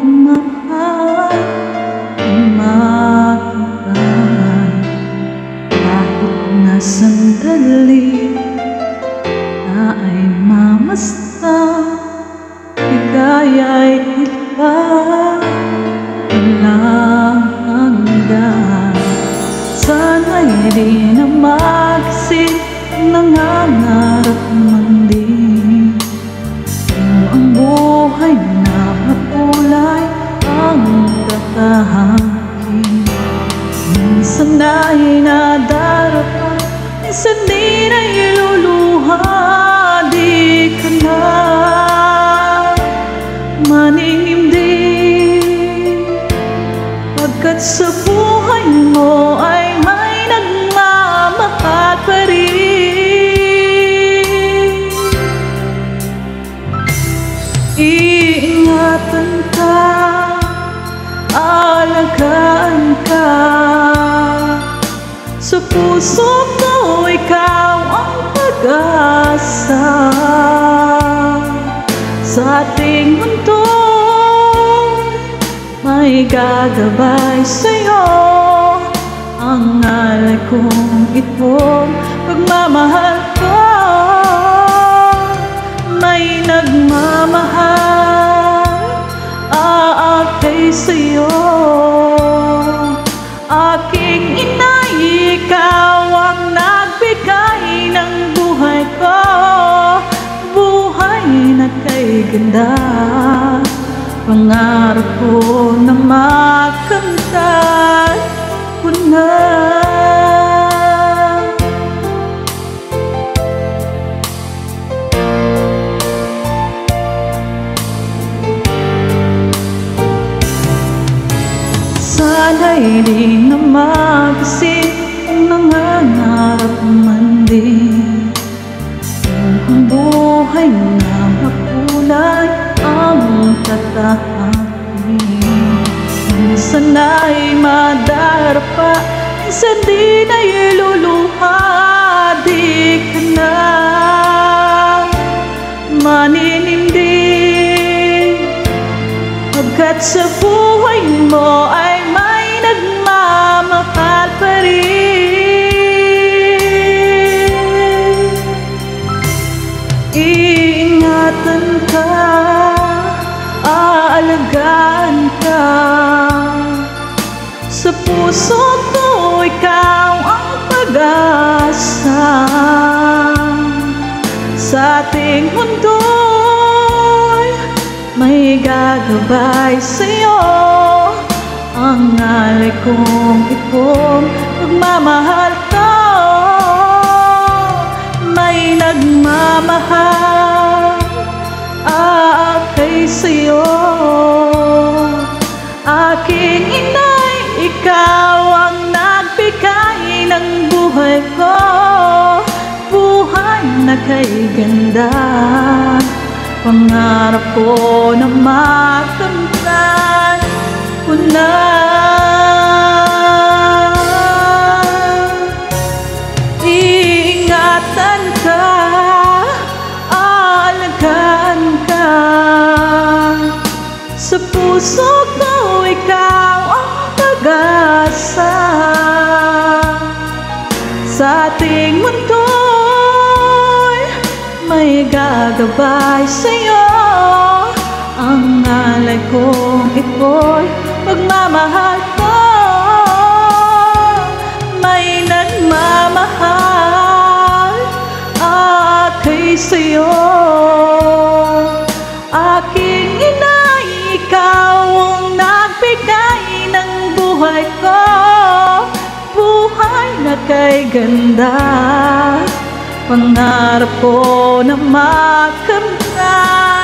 magmahal, umakibat kahit na sandali na ay mamasdan, ligaya'y iba walang hanggan. Sana'y di na mag-isip, nangangarap man din kung ang buhay na makulay ang tatahakin. Minsan ay nadarapa, minsan di na iluluha, di ka na maninimdim, pagkat sa buhay mo ay may nagmamahal pa rin. Iingatan ka, alagaan ka, sa puso ko ikaw ang pag-asa. Sa ating mundo may gagabay sa'yo, ang alay kong itong pagmamahal ko. May nagmamahal, aakay sa'yo, aking inay, ikaw ang nagbigay ng buhay ko, buhay na kay ganda. Pangarap ko na makamtan ko na. Sana'y di na mag-isip, nangangarap man din kung ang buhay na makulay ang tatahakin. Minsan ay madarapa, minsan di na iluluha, di ka na maninindig, pagkat sa buhay mo ay may nagmamahal pa rin. Iingatan ka, aalagaan ka, sa puso ko ikaw ang pag-asa. Sa ating mundo'y may gagabay sa'yo, ang alay kong itong pagmamahal ko. May nagmamahal, aakay sa'yo, aking inay, ikaw ang nagbigay ng buhay ko, buhay na kay ganda. Pangarap ko na makamtan ko na. Iingatan ka, alagaan ka, sa puso ko ikaw ang pag-asa. Sa ating mundo'y may gagabay sa'yo, ang alay kong ito'y pagmamahal ko. May nagmamahal, aakay sa'yo, aking inay, ikaw ang nagbigay ng buhay ko, buhay na kay ganda. Pangarap ko na makamtan